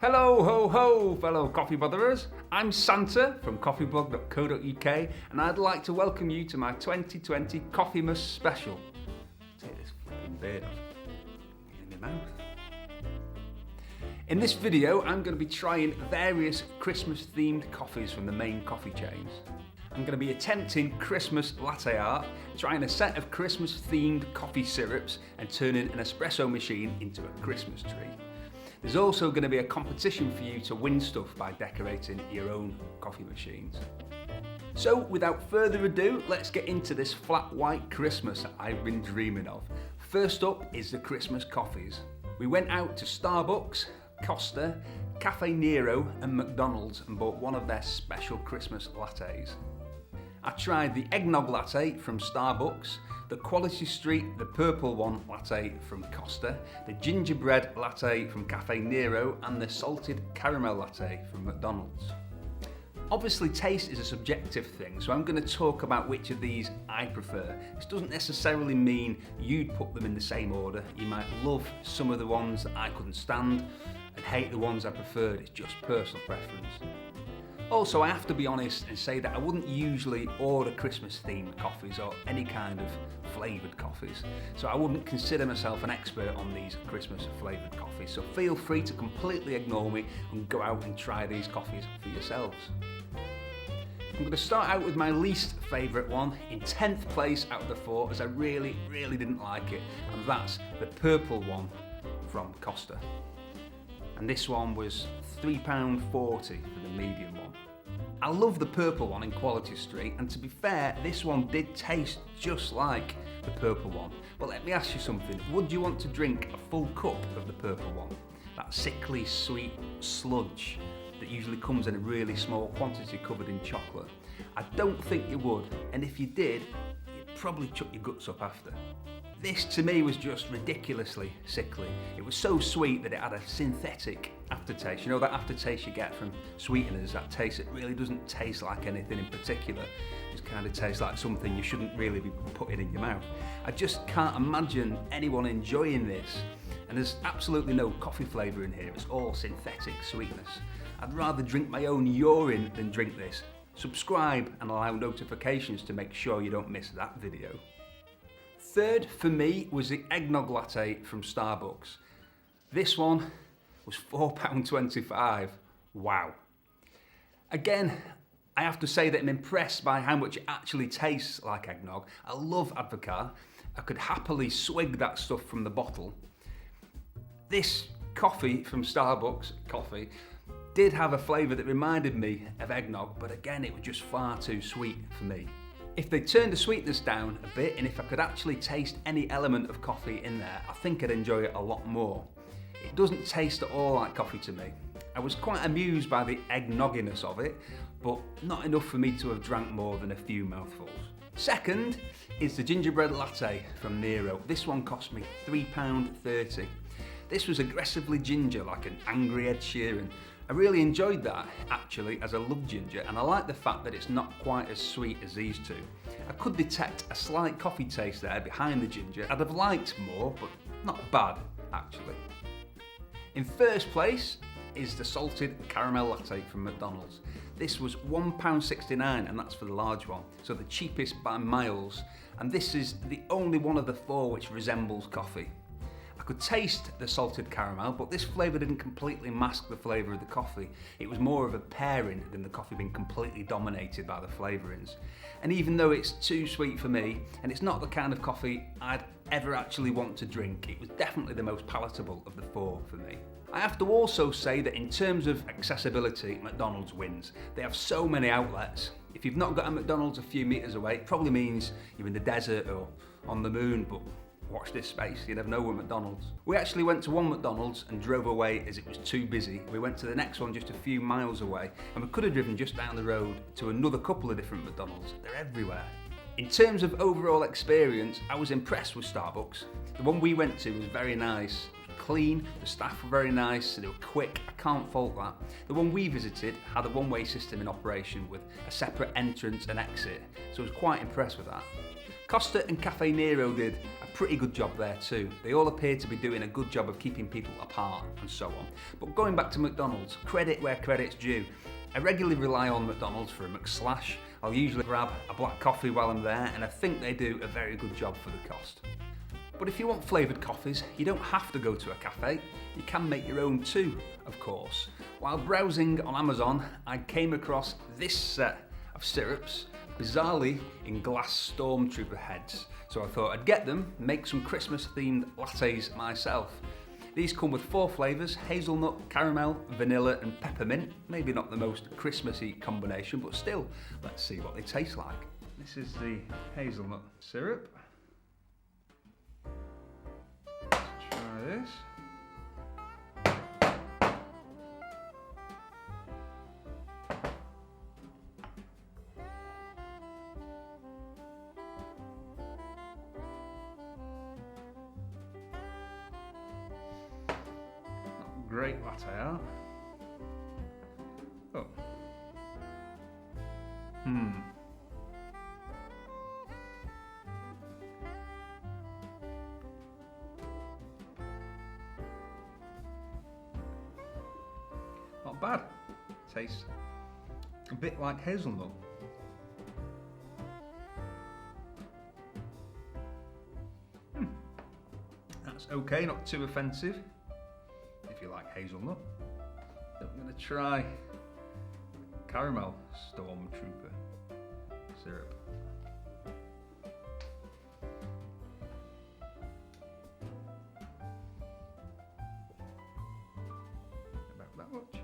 Hello, ho, ho, fellow coffee botherers. I'm Santa from coffeeblog.co.uk and I'd like to welcome you to my 2020 Coffeemas special. Take this flipping beard off. In my mouth. In this video, I'm going to be trying various Christmas themed coffees from the main coffee chains. I'm going to be attempting Christmas latte art, trying a set of Christmas themed coffee syrups and turning an espresso machine into a Christmas tree. There's also going to be a competition for you to win stuff by decorating your own coffee machines. So without further ado, let's get into this flat white Christmas that I've been dreaming of. First up is the Christmas coffees. We went out to Starbucks, Costa, Cafe Nero and McDonald's and bought one of their special Christmas lattes. I tried the eggnog latte from Starbucks, the Quality Street, the purple one latte from Costa, the gingerbread latte from Cafe Nero and the salted caramel latte from McDonald's. Obviously taste is a subjective thing, so I'm going to talk about which of these I prefer. This doesn't necessarily mean you'd put them in the same order. You might love some of the ones that I couldn't stand and hate the ones I preferred. It's just personal preference. Also, I have to be honest and say that I wouldn't usually order Christmas themed coffees or any kind of flavoured coffees, so I wouldn't consider myself an expert on these Christmas flavoured coffees, so feel free to completely ignore me and go out and try these coffees for yourselves. I'm going to start out with my least favourite one, in 10th place out of the 4, as I really didn't like it, and that's the purple one from Costa. And this one was £3.40 for the medium one. I love the purple one in Quality Street, and to be fair, this one did taste just like the purple one. But let me ask you something, would you want to drink a full cup of the purple one? That sickly sweet sludge that usually comes in a really small quantity covered in chocolate? I don't think you would, and if you did, you'd probably chuck your guts up after. This to me was just ridiculously sickly. It was so sweet that it had a synthetic aftertaste. You know that aftertaste you get from sweeteners, that taste that really doesn't taste like anything in particular. It just kind of tastes like something you shouldn't really be putting in your mouth. I just can't imagine anyone enjoying this. And there's absolutely no coffee flavour in here, it's all synthetic sweetness. I'd rather drink my own urine than drink this. Subscribe and allow notifications to make sure you don't miss that video. Third for me was the eggnog latte from Starbucks. This one was £4.25. Wow. Again, I have to say that I'm impressed by how much it actually tastes like eggnog. I love Advocaat. I could happily swig that stuff from the bottle. This coffee from Starbucks, did have a flavour that reminded me of eggnog, but again, it was just far too sweet for me. If they turned the sweetness down a bit, and if I could actually taste any element of coffee in there, I think I'd enjoy it a lot more. It doesn't taste at all like coffee to me. I was quite amused by the eggnogginess of it, but not enough for me to have drank more than a few mouthfuls. Second is the gingerbread latte from Nero. This one cost me £3.30. This was aggressively ginger, like an angry Ed Sheeran. I really enjoyed that, actually, as I love ginger, and I like the fact that it's not quite as sweet as these two. I could detect a slight coffee taste there behind the ginger. I'd have liked more, but not bad, actually. In first place is the salted caramel latte from McDonald's. This was £1.69, and that's for the large one, so the cheapest by miles, and this is the only one of the 4 which resembles coffee. I could taste the salted caramel, but this flavour didn't completely mask the flavour of the coffee. It was more of a pairing than the coffee being completely dominated by the flavourings. And even though it's too sweet for me, and it's not the kind of coffee I'd ever actually want to drink, it was definitely the most palatable of the 4 for me. I have to also say that in terms of accessibility, McDonald's wins. They have so many outlets. If you've not got a McDonald's a few metres away, it probably means you're in the desert or on the moon, but watch this space, you never know with McDonald's. We actually went to one McDonald's and drove away as it was too busy. We went to the next one just a few miles away, and we could have driven just down the road to another couple of different McDonald's. They're everywhere. In terms of overall experience, I was impressed with Starbucks. The one we went to was very nice. It was clean, the staff were very nice, they were quick, I can't fault that. The one we visited had a one-way system in operation with a separate entrance and exit, so I was quite impressed with that. Costa and Cafe Nero did a pretty good job there too. They all appear to be doing a good job of keeping people apart and so on. But going back to McDonald's, credit where credit's due. I regularly rely on McDonald's for a McSlash. I'll usually grab a black coffee while I'm there, and I think they do a very good job for the cost. But if you want flavoured coffees, you don't have to go to a cafe. You can make your own too, of course. While browsing on Amazon, I came across this set of syrups, bizarrely in glass stormtrooper heads. So I thought I'd get them, make some Christmas themed lattes myself. These come with 4 flavours: hazelnut, caramel, vanilla and peppermint. Maybe not the most Christmassy combination, but still, let's see what they taste like. This is the hazelnut syrup. Let's try this. Great latte art. Oh. Not bad. Tastes a bit like hazelnut. That's okay, not too offensive. If you like hazelnut. I'm going to try caramel stormtrooper syrup. About that much.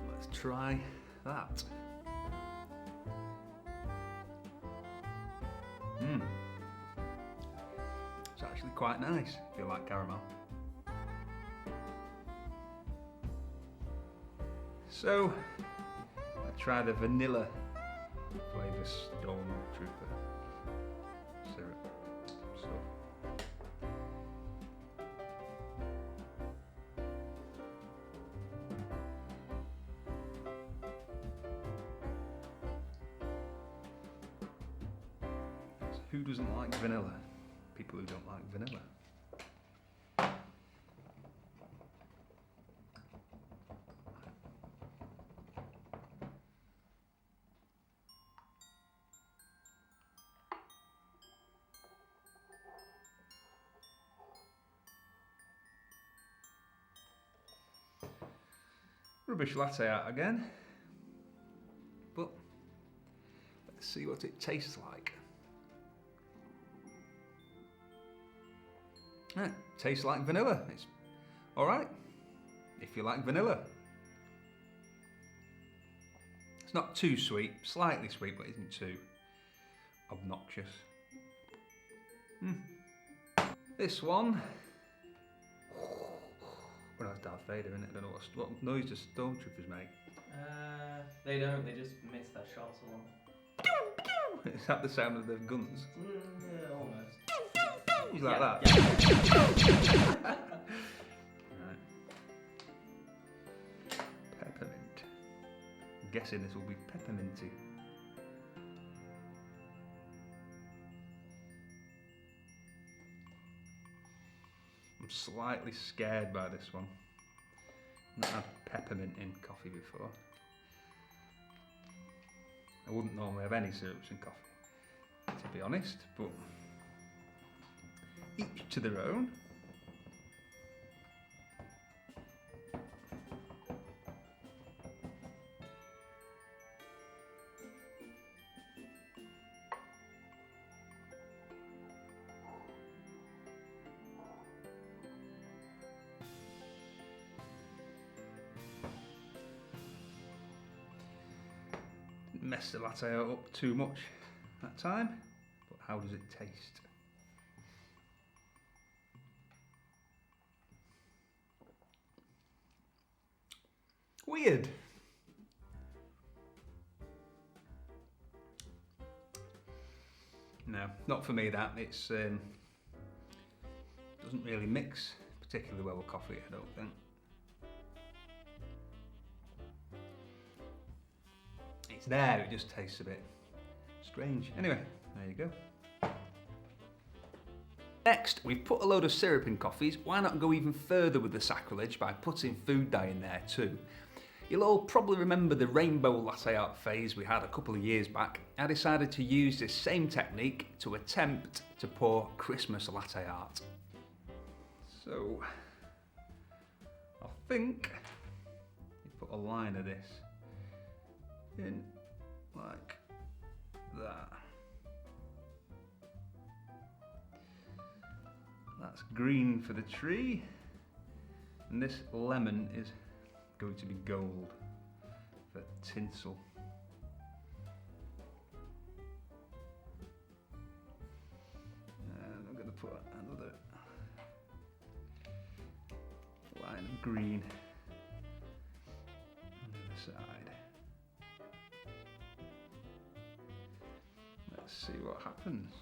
Let's try that. It's actually quite nice if you like caramel. So, let's try the vanilla flavour stormtrooper syrup. So. Who doesn't like vanilla? People who don't like vanilla. Rubbish latte art again. But let's see what it tastes like. Yeah, tastes like vanilla. It's alright if you like vanilla. It's not too sweet, slightly sweet, but isn't too obnoxious. This one, well, that's Darth Vader, isn't it? I don't know what noise does stormtroopers make. They don't, they just miss their shots along. Is that the sound of the guns? Yeah, almost. He's like that. Yeah. Right. Peppermint. I'm guessing this will be pepperminty. I'm slightly scared by this one. I've not had peppermint in coffee before. I wouldn't normally have any syrups in coffee, to be honest, but each to their own. mess the latte art up too much that time, but how does it taste? Weird. No, not for me that. It's doesn't really mix particularly well with coffee, I don't think. It's there, it just tastes a bit strange. Anyway, there you go. Next, we've put a load of syrup in coffees. Why not go even further with the sacrilege by putting food dye in there too? You'll all probably remember the rainbow latte art phase we had a couple of years back. I decided to use this same technique to attempt to pour Christmas latte art. So, I think you put a line of this in like that. That's green for the tree, and this lemon is going to be gold for tinsel. And I'm going to put another line of green on the other side. Let's see what happens.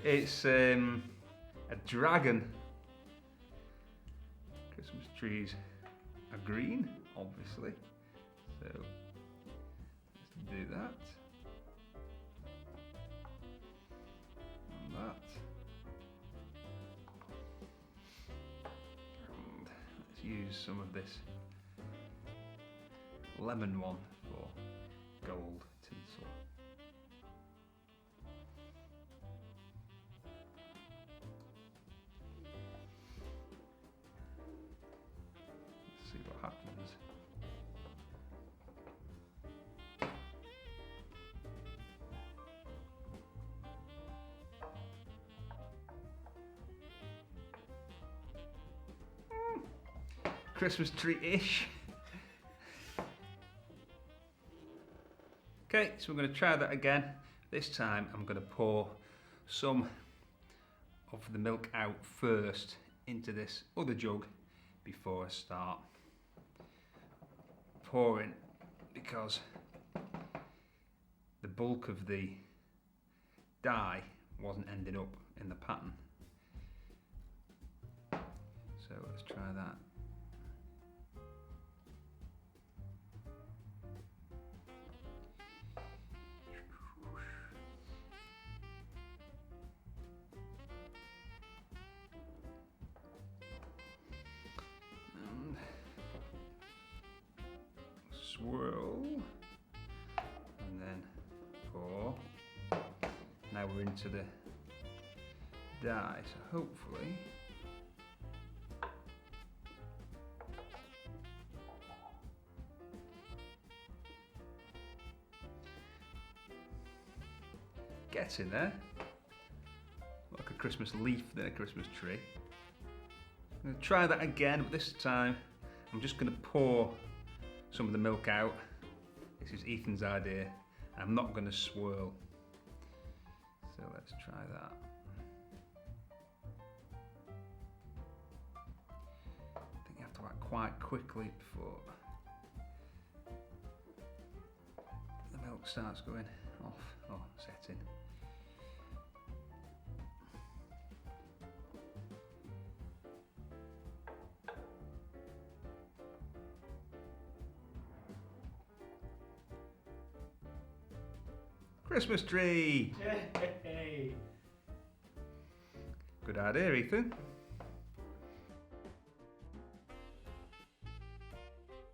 It's a dragon. Christmas trees are green, obviously. So let's do that. And that. And let's use some of this lemon one for gold tinsel. See what happens. Christmas tree-ish. Okay, so we're going to try that again. This time I'm going to pour some of the milk out first into this other jug before I start pouring, because the bulk of the dye wasn't ending up in the pattern. So let's try that. Swirl and then pour. Now we're into the dye, so hopefully gets in there like a Christmas leaf than a Christmas tree. I'm going to try that again, but this time I'm just going to pour some of the milk out. This is Ethan's idea. I'm not going to swirl. So let's try that. I think you have to act quite quickly before the milk starts going off or setting. Christmas tree! Yay! Good idea, Ethan.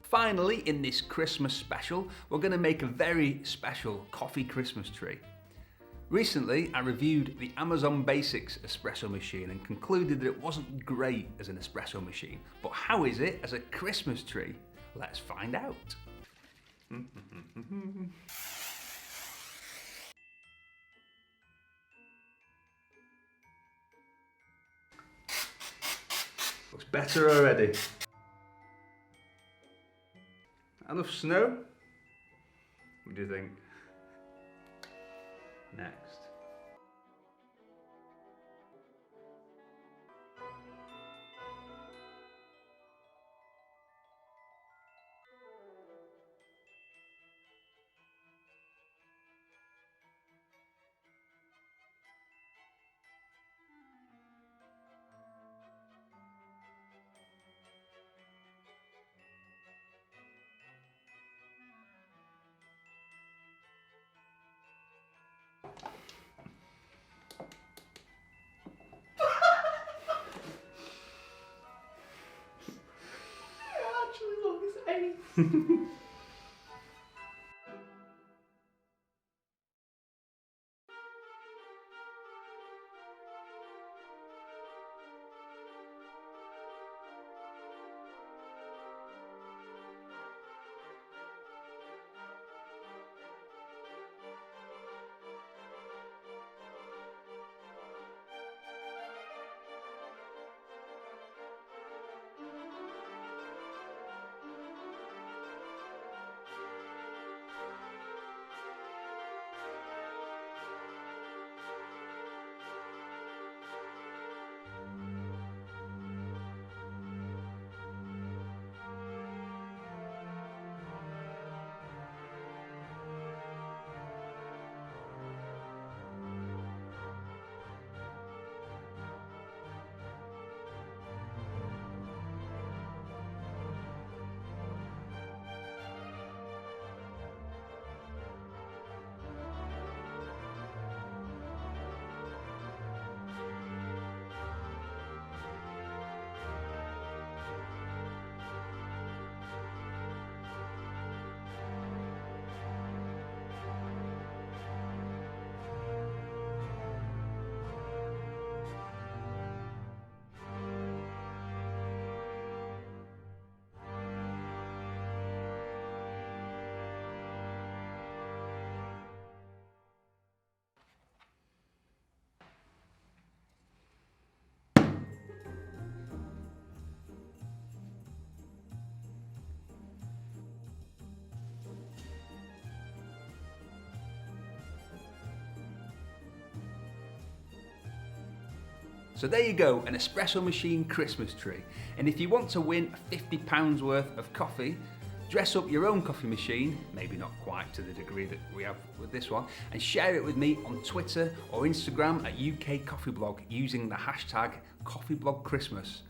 Finally, in this Christmas special, we're going to make a very special coffee Christmas tree. Recently, I reviewed the Amazon Basics espresso machine and concluded that it wasn't great as an espresso machine. But how is it as a Christmas tree? Let's find out. Looks better already. Enough snow? What do you think? Next. So there you go, an espresso machine Christmas tree. And if you want to win £50 worth of coffee, dress up your own coffee machine, maybe not quite to the degree that we have with this one, and share it with me on Twitter or Instagram at UK Coffeeblog using the hashtag CoffeeblogChristmas.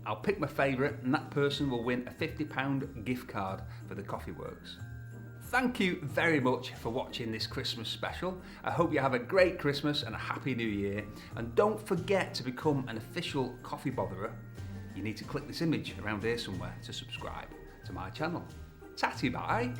I'll pick my favourite and that person will win a £50 gift card for the Coffee Works. Thank you very much for watching this Christmas special. I hope you have a great Christmas and a happy new year. And don't forget to become an official coffee botherer. You need to click this image around here somewhere to subscribe to my channel. Tatty bye.